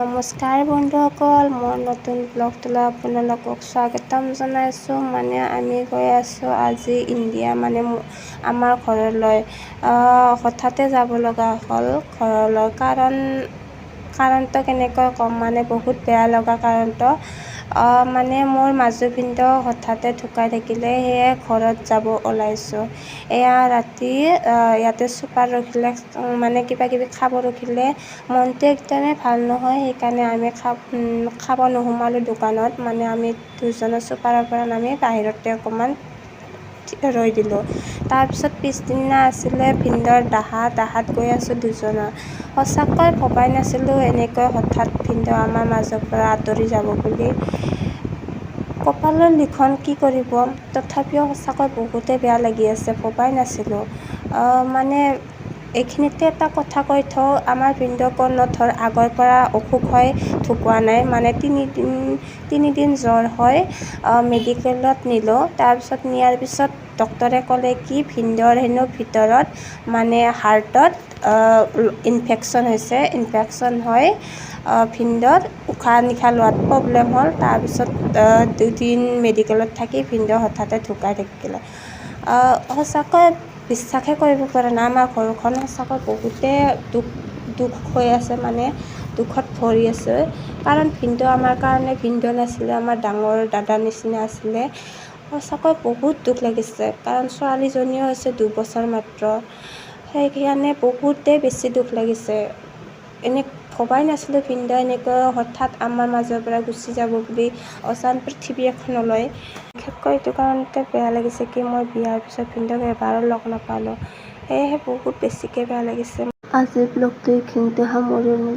নমস্কাৰ বন্ধুসকল, মই নতুন ব্লগটোলৈ আপোনালোকক স্বাগতম জনাইছোঁ। আমি গৈ আছোঁ আজি ইণ্ডিয়া আমাৰ ঘৰলৈ। হঠাতে যাব লগা হ'ল ঘৰলৈ। কাৰণটো কেনেকৈ ক'ম, বহুত বেয়া লগা কাৰণটো। মোৰ মাজু ভিনদেউ হঠাতে ঢুকাই থাকিলে, সেয়ে ঘৰত যাব ওলাইছোঁ। এয়া ৰাতি ইয়াতে চুপাৰ ৰখিলে, কিবা কিবি খাব ৰখিলে মনটো একদমেই ভাল নহয়। সেইকাৰণে আমি খাব নোসোমালোঁ দোকানত। আমি দুজনে চুপাৰৰ পৰা নামি বাহিৰতে অকণমান ৰৈ দিলোঁ। তাৰপিছত পিছদিনা আছিলে ভিনদেউৰ দাহাত গৈ আছোঁ দুজনে। সঁচাকৈ ভবাই নাছিলোঁ এনেকৈ হঠাৎ ভিনদেউ আমাৰ মাজৰ পৰা আঁতৰি যাব বুলি। কপালৰ লিখন কি কৰিব, তথাপিও সঁচাকৈ বহুতেই বেয়া লাগি আছে। ভবাই নাছিলোঁ। এইখিনিতে এটা কথা কৈ থওঁ, আমাৰ ভিনদেউ কোনো আগৰ পৰা অসুখ হৈ ঢুকোৱা নাই। তিনিদিন জ্বৰ হয় মেডিকেলত নিলোঁ। তাৰপিছত নিয়াৰ পিছত ডক্টৰে ক'লে কি ভিনদেউৰ হেনো ভিতৰত হাৰ্টত ইনফেকশ্যন হৈছে। ইনফেকশ্যন হৈ ভিনদেউৰ উশাহ নিশাহ লোৱাত প্ৰব্লেম হ'ল। তাৰপিছত 2 দিন মেডিকেলত থাকি ভিনদেউ হঠাতে ঢুকাই থাকিলে। সঁচাকৈ বিশ্বাসেই কৰিব পৰা নাই। আমাৰ ঘৰখন সঁচাকৈ বহুতেই দুখ হৈ আছে, দুখত ভৰি আছে। কাৰণ ভিনদেউ আমাৰ কাৰণে ভিনদেউ নাছিলে, আমাৰ ডাঙৰ দাদাৰ নিচিনা আছিলে। সঁচাকৈ বহুত দুখ লাগিছে, কাৰণ ছোৱালীজনীও হৈছে 2 বছৰ মাত্ৰ। সেইকাৰণে বহুতেই বেছি দুখ লাগিছে। ভবাই নাছিলোঁ ভিনদেউ এনেকৈ হঠাৎ আমাৰ মাজৰ পৰা গুচি যাব বুলি, অজান পৃথিৱী এখনলৈ। বিশেষকৈ এইটো কাৰণতে বেয়া লাগিছে কি মই বিয়াৰ পিছত ভিনদেউক এবাৰো লগ নাপালোঁ। সেয়েহে বহুত বেছিকৈ বেয়া লাগিছে। আজিৰ ব্লগটো এইখিনিতে সামৰণি